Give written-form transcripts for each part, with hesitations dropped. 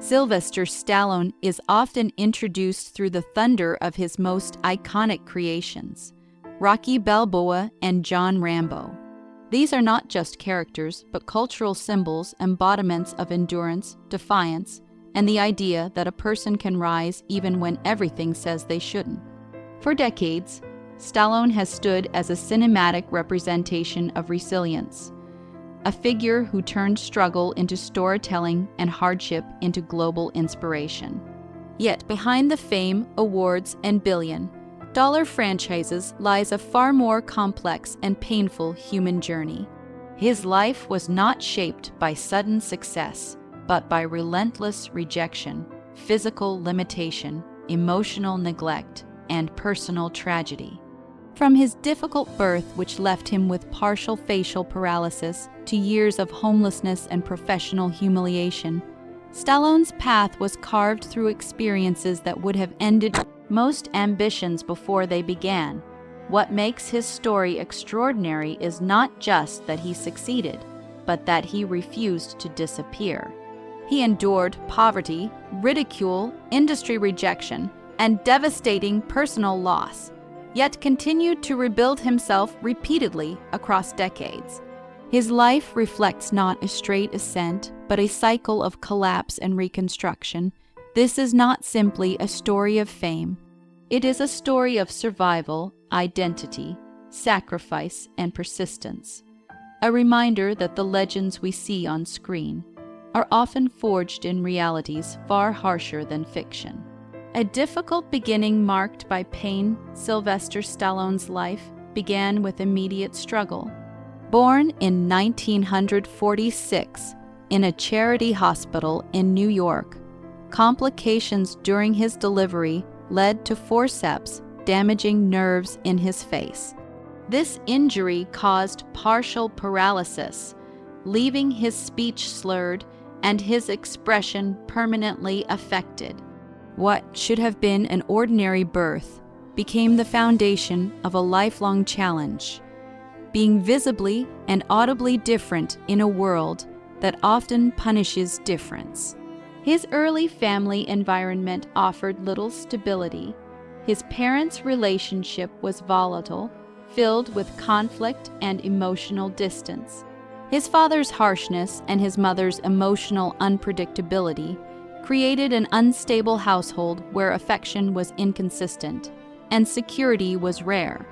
Sylvester Stallone is often introduced through the thunder of his most iconic creations, Rocky Balboa and John Rambo. These are not just characters, but cultural symbols, embodiments of endurance, defiance, and the idea that a person can rise even when everything says they shouldn't. For decades, Stallone has stood as a cinematic representation of resilience, a figure who turned struggle into storytelling and hardship into global inspiration. Yet behind the fame, awards, and billion-dollar franchises lies a far more complex and painful human journey. His life was not shaped by sudden success, but by relentless rejection, physical limitation, emotional neglect, and personal tragedy. From his difficult birth, which left him with partial facial paralysis, to years of homelessness and professional humiliation, Stallone's path was carved through experiences that would have ended most ambitions before they began. What makes his story extraordinary is not just that he succeeded, but that he refused to disappear. He endured poverty, ridicule, industry rejection, and devastating personal loss, yet continued to rebuild himself repeatedly across decades. His life reflects not a straight ascent, but a cycle of collapse and reconstruction. This is not simply a story of fame. It is a story of survival, identity, sacrifice, and persistence. A reminder that the legends we see on screen are often forged in realities far harsher than fiction. A difficult beginning marked by pain, Sylvester Stallone's life began with immediate struggle. Born in 1946 in a charity hospital in New York, complications during his delivery led to forceps damaging nerves in his face. This injury caused partial paralysis, leaving his speech slurred and his expression permanently affected. What should have been an ordinary birth became the foundation of a lifelong challenge, being visibly and audibly different in a world that often punishes difference. His early family environment offered little stability. His parents' relationship was volatile, filled with conflict and emotional distance. His father's harshness and his mother's emotional unpredictability created an unstable household where affection was inconsistent and security was rare.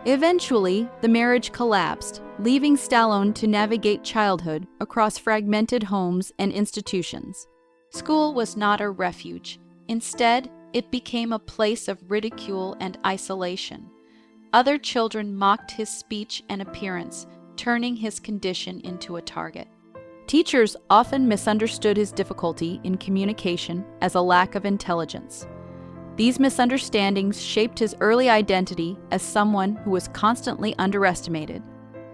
Eventually, the marriage collapsed, leaving Stallone to navigate childhood across fragmented homes and institutions. School was not a refuge. Instead, it became a place of ridicule and isolation. Other children mocked his speech and appearance, turning his condition into a target. Teachers often misunderstood his difficulty in communication as a lack of intelligence. These misunderstandings shaped his early identity as someone who was constantly underestimated.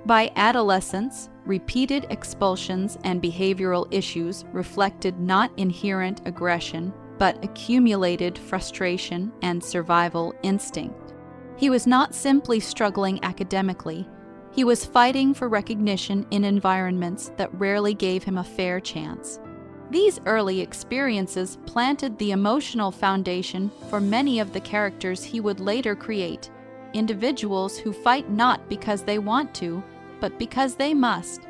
By adolescence, repeated expulsions and behavioral issues reflected not inherent aggression, but accumulated frustration and survival instinct. He was not simply struggling academically. He was fighting for recognition in environments that rarely gave him a fair chance. These early experiences planted the emotional foundation for many of the characters he would later create, individuals who fight not because they want to, but because they must.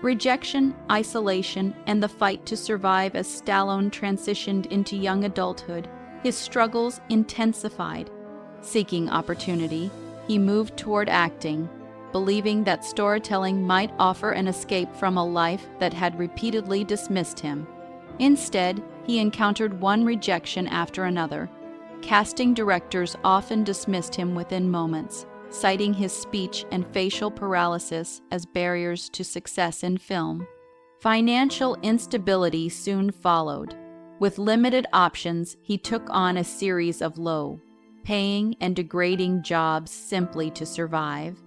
Rejection, isolation, and the fight to survive as Stallone transitioned into young adulthood, his struggles intensified. Seeking opportunity, he moved toward acting, believing that storytelling might offer an escape from a life that had repeatedly dismissed him. Instead, he encountered one rejection after another. Casting directors often dismissed him within moments, citing his speech and facial paralysis as barriers to success in film. Financial instability soon followed. With limited options, he took on a series of low-paying and degrading jobs simply to survive.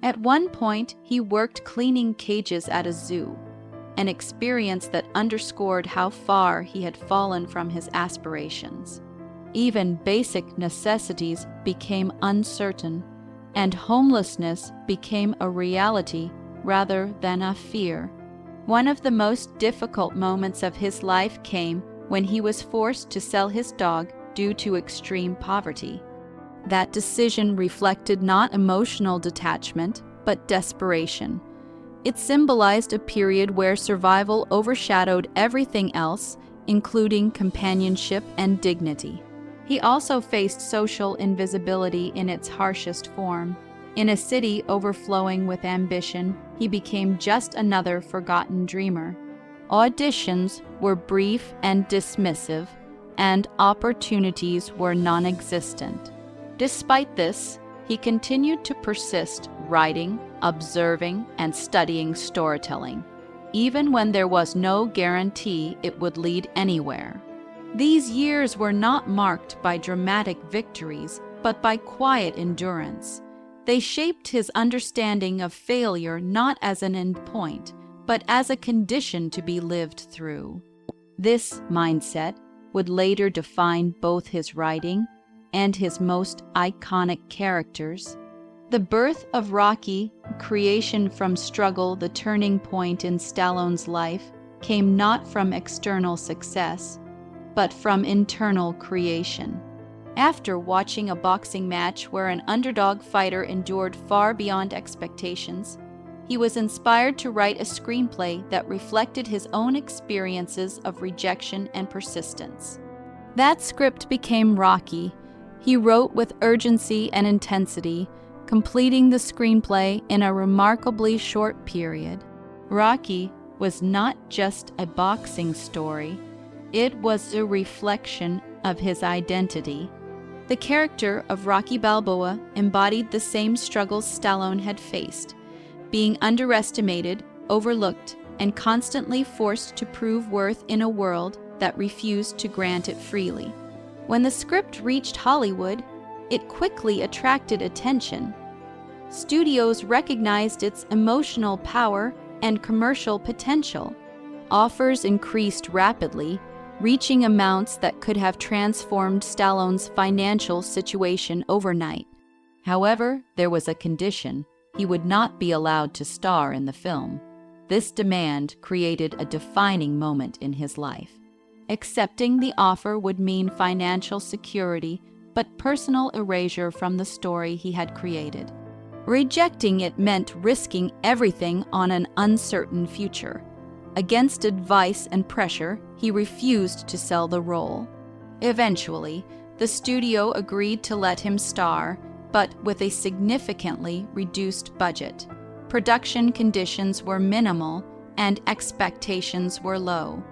At one point, he worked cleaning cages at a zoo, an experience that underscored how far he had fallen from his aspirations. Even basic necessities became uncertain, and homelessness became a reality rather than a fear. One of the most difficult moments of his life came when he was forced to sell his dog due to extreme poverty. That decision reflected not emotional detachment, but desperation. It symbolized a period where survival overshadowed everything else, including companionship and dignity. He also faced social invisibility in its harshest form. In a city overflowing with ambition, he became just another forgotten dreamer. Auditions were brief and dismissive, and opportunities were non-existent. Despite this, he continued to persist, writing, observing, and studying storytelling, even when there was no guarantee it would lead anywhere. These years were not marked by dramatic victories, but by quiet endurance. They shaped his understanding of failure not as an endpoint, but as a condition to be lived through. This mindset would later define both his writing and his most iconic characters. The birth of Rocky, creation from struggle, the turning point in Stallone's life, came not from external success, but from internal creation. After watching a boxing match where an underdog fighter endured far beyond expectations, he was inspired to write a screenplay that reflected his own experiences of rejection and persistence. That script became Rocky. He wrote with urgency and intensity, completing the screenplay in a remarkably short period. Rocky was not just a boxing story, it was a reflection of his identity. The character of Rocky Balboa embodied the same struggles Stallone had faced, being underestimated, overlooked, and constantly forced to prove worth in a world that refused to grant it freely. When the script reached Hollywood, it quickly attracted attention. Studios recognized its emotional power and commercial potential. Offers increased rapidly, reaching amounts that could have transformed Stallone's financial situation overnight. However, there was a condition: he would not be allowed to star in the film. This demand created a defining moment in his life. Accepting the offer would mean financial security, but personal erasure from the story he had created. Rejecting it meant risking everything on an uncertain future. Against advice and pressure, he refused to sell the role. Eventually, the studio agreed to let him star, but with a significantly reduced budget. Production conditions were minimal, and expectations were low.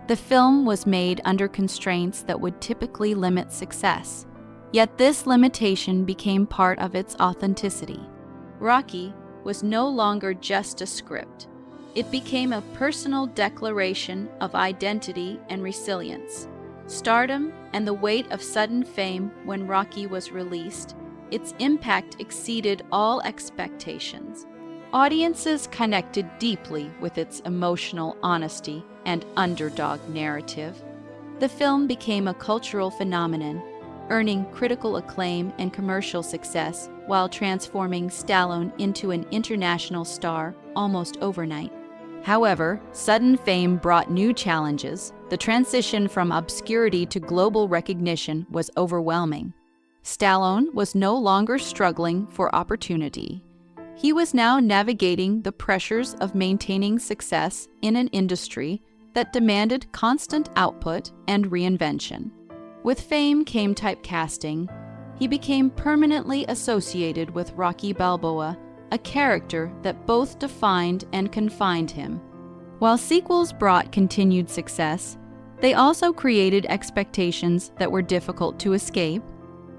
The film was made under constraints that would typically limit success, yet this limitation became part of its authenticity. Rocky was no longer just a script. It became a personal declaration of identity and resilience. Stardom and the weight of sudden fame when Rocky was released, its impact exceeded all expectations. Audiences connected deeply with its emotional honesty and underdog narrative. The film became a cultural phenomenon, earning critical acclaim and commercial success while transforming Stallone into an international star almost overnight. However, sudden fame brought new challenges. The transition from obscurity to global recognition was overwhelming. Stallone was no longer struggling for opportunity. He was now navigating the pressures of maintaining success in an industry that demanded constant output and reinvention. With fame came typecasting. He became permanently associated with Rocky Balboa, a character that both defined and confined him. While sequels brought continued success, they also created expectations that were difficult to escape.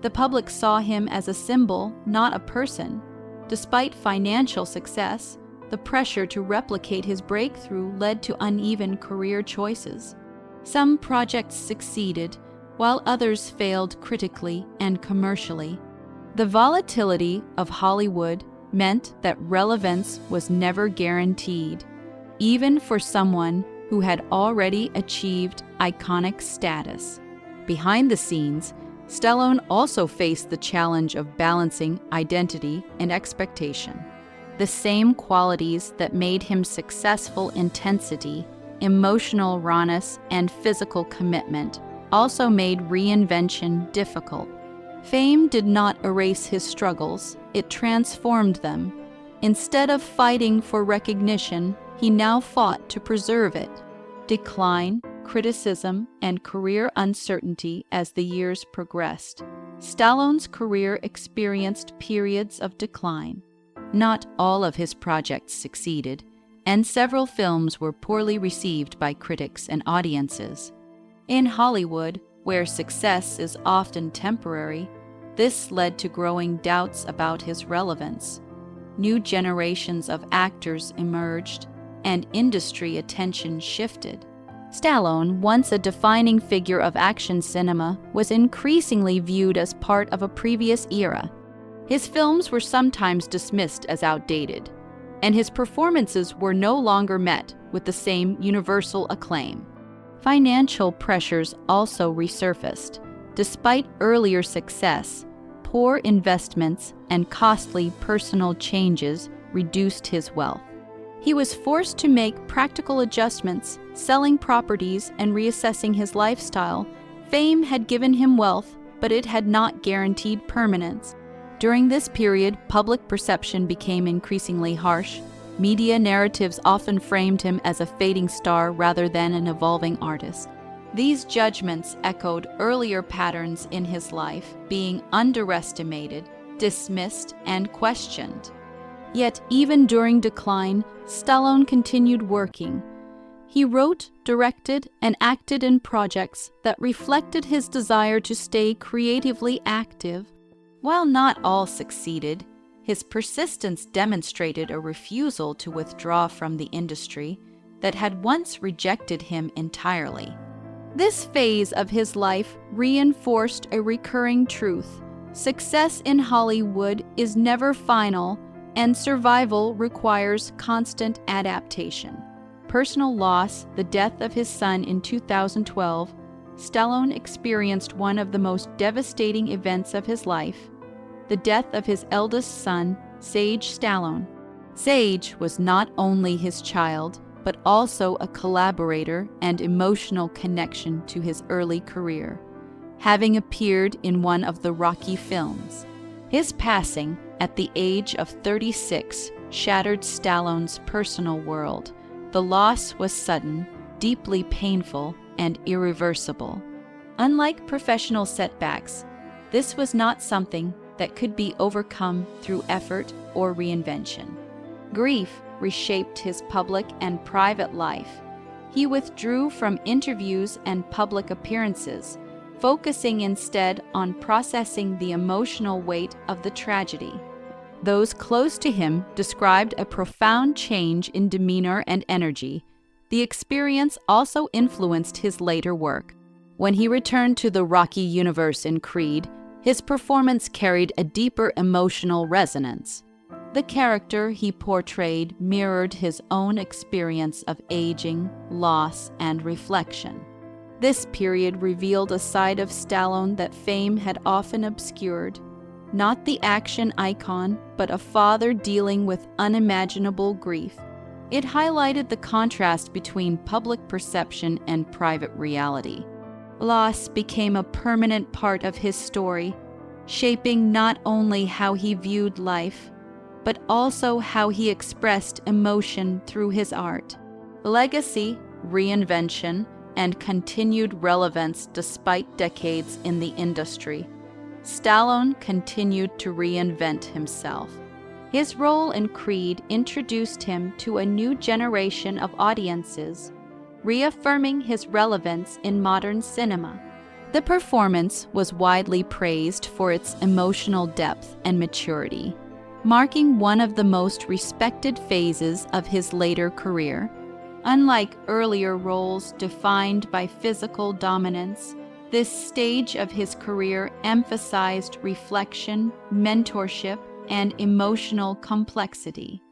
The public saw him as a symbol, not a person. Despite financial success, the pressure to replicate his breakthrough led to uneven career choices. Some projects succeeded, while others failed critically and commercially. The volatility of Hollywood meant that relevance was never guaranteed, even for someone who had already achieved iconic status. Behind the scenes, Stallone also faced the challenge of balancing identity and expectation. The same qualities that made him successful: intensity, emotional rawness, and physical commitment also made reinvention difficult. Fame did not erase his struggles, it transformed them. Instead of fighting for recognition, he now fought to preserve it. Decline, criticism, and career uncertainty as the years progressed. Stallone's career experienced periods of decline. Not all of his projects succeeded, and several films were poorly received by critics and audiences. In Hollywood, where success is often temporary, this led to growing doubts about his relevance. New generations of actors emerged, and industry attention shifted. Stallone, once a defining figure of action cinema, was increasingly viewed as part of a previous era. His films were sometimes dismissed as outdated, and his performances were no longer met with the same universal acclaim. Financial pressures also resurfaced. Despite earlier success, poor investments and costly personal changes reduced his wealth. He was forced to make practical adjustments, selling properties and reassessing his lifestyle. Fame had given him wealth, but it had not guaranteed permanence. During this period, public perception became increasingly harsh. Media narratives often framed him as a fading star rather than an evolving artist. These judgments echoed earlier patterns in his life, being underestimated, dismissed, and questioned. Yet, even during decline, Stallone continued working. He wrote, directed, and acted in projects that reflected his desire to stay creatively active. While not all succeeded, his persistence demonstrated a refusal to withdraw from the industry that had once rejected him entirely. This phase of his life reinforced a recurring truth: success in Hollywood is never final, and survival requires constant adaptation. Personal loss, the death of his son in 2012, Stallone experienced one of the most devastating events of his life: the death of his eldest son, Sage Stallone. Sage was not only his child, but also a collaborator and emotional connection to his early career, having appeared in one of the Rocky films. His passing, at the age of 36, shattered Stallone's personal world. The loss was sudden, deeply painful, and irreversible. Unlike professional setbacks, this was not something that could be overcome through effort or reinvention. Grief reshaped his public and private life. He withdrew from interviews and public appearances, focusing instead on processing the emotional weight of the tragedy. Those close to him described a profound change in demeanor and energy. The experience also influenced his later work. When he returned to the Rocky universe in Creed, his performance carried a deeper emotional resonance. The character he portrayed mirrored his own experience of aging, loss, and reflection. This period revealed a side of Stallone that fame had often obscured. Not the action icon, but a father dealing with unimaginable grief. It highlighted the contrast between public perception and private reality. Loss became a permanent part of his story, shaping not only how he viewed life, but also how he expressed emotion through his art. Legacy, reinvention, and continued relevance despite decades in the industry. Stallone continued to reinvent himself. His role in Creed introduced him to a new generation of audiences, reaffirming his relevance in modern cinema. The performance was widely praised for its emotional depth and maturity, marking one of the most respected phases of his later career. Unlike earlier roles defined by physical dominance, this stage of his career emphasized reflection, mentorship, and emotional complexity.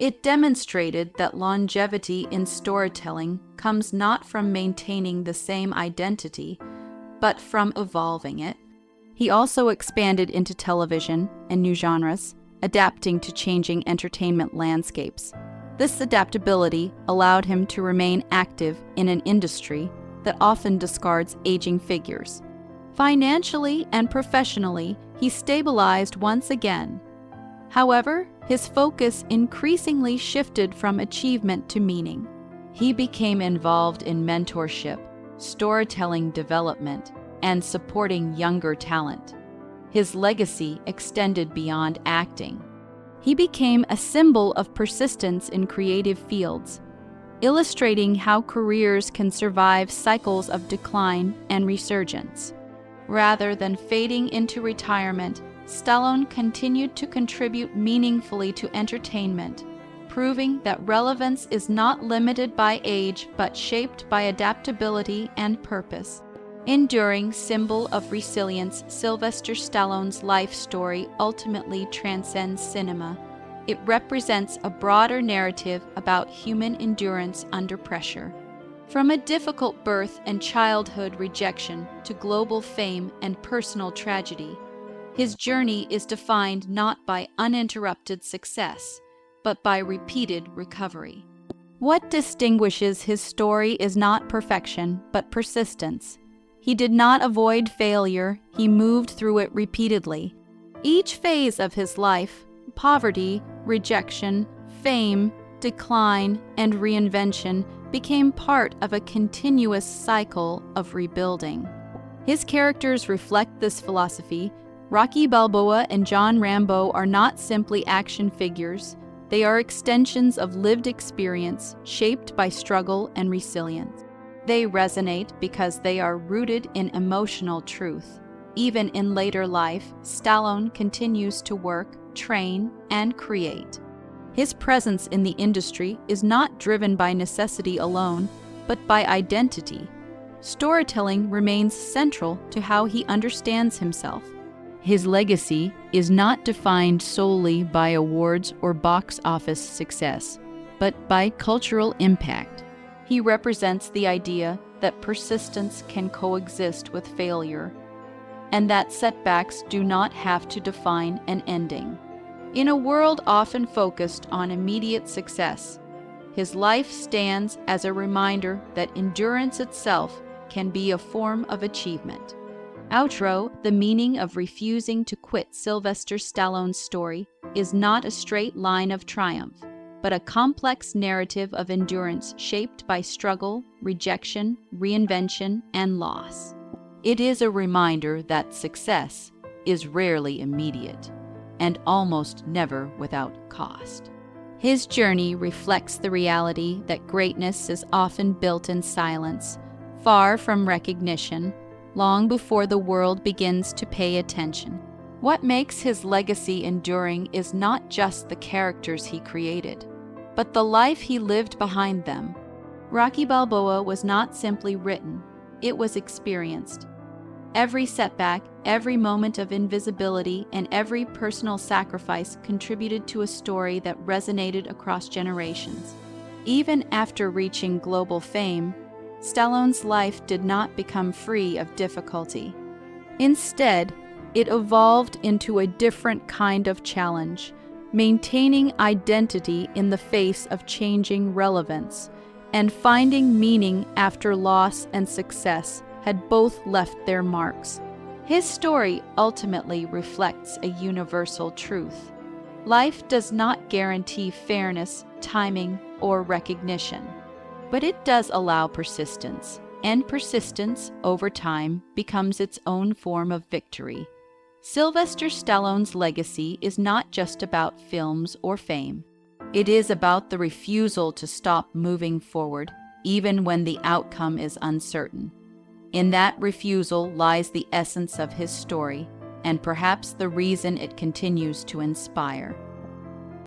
It demonstrated that longevity in storytelling comes not from maintaining the same identity, but from evolving it. He also expanded into television and new genres, adapting to changing entertainment landscapes. This adaptability allowed him to remain active in an industry that often discards aging figures. Financially and professionally, he stabilized once again. However, his focus increasingly shifted from achievement to meaning. He became involved in mentorship, storytelling development, and supporting younger talent. His legacy extended beyond acting. He became a symbol of persistence in creative fields, illustrating how careers can survive cycles of decline and resurgence. Rather than fading into retirement, Stallone continued to contribute meaningfully to entertainment, proving that relevance is not limited by age but shaped by adaptability and purpose. Enduring symbol of resilience, Sylvester Stallone's life story ultimately transcends cinema. It represents a broader narrative about human endurance under pressure. From a difficult birth and childhood rejection to global fame and personal tragedy, his journey is defined not by uninterrupted success, but by repeated recovery. What distinguishes his story is not perfection, but persistence. He did not avoid failure, he moved through it repeatedly. Each phase of his life, poverty, rejection, fame, decline, and reinvention, became part of a continuous cycle of rebuilding. His characters reflect this philosophy. Rocky Balboa and John Rambo are not simply action figures. They are extensions of lived experience shaped by struggle and resilience. They resonate because they are rooted in emotional truth. Even in later life, Stallone continues to work, train, and create. His presence in the industry is not driven by necessity alone, but by identity. Storytelling remains central to how he understands himself. His legacy is not defined solely by awards or box office success, but by cultural impact. He represents the idea that persistence can coexist with failure, and that setbacks do not have to define an ending. In a world often focused on immediate success, his life stands as a reminder that endurance itself can be a form of achievement. Outro: the meaning of refusing to quit. Sylvester Stallone's story is not a straight line of triumph, but a complex narrative of endurance shaped by struggle, rejection, reinvention, and loss. It is a reminder that success is rarely immediate and almost never without cost. His journey reflects the reality that greatness is often built in silence, far from recognition, long before the world begins to pay attention. What makes his legacy enduring is not just the characters he created, but the life he lived behind them. Rocky Balboa was not simply written, it was experienced. Every setback, every moment of invisibility, and every personal sacrifice contributed to a story that resonated across generations. Even after reaching global fame, Stallone's life did not become free of difficulty. Instead, it evolved into a different kind of challenge, maintaining identity in the face of changing relevance, and finding meaning after loss and success had both left their marks. His story ultimately reflects a universal truth. Life does not guarantee fairness, timing, or recognition, but it does allow persistence, and persistence, over time, becomes its own form of victory. Sylvester Stallone's legacy is not just about films or fame. It is about the refusal to stop moving forward, even when the outcome is uncertain. In that refusal lies the essence of his story, and perhaps the reason it continues to inspire.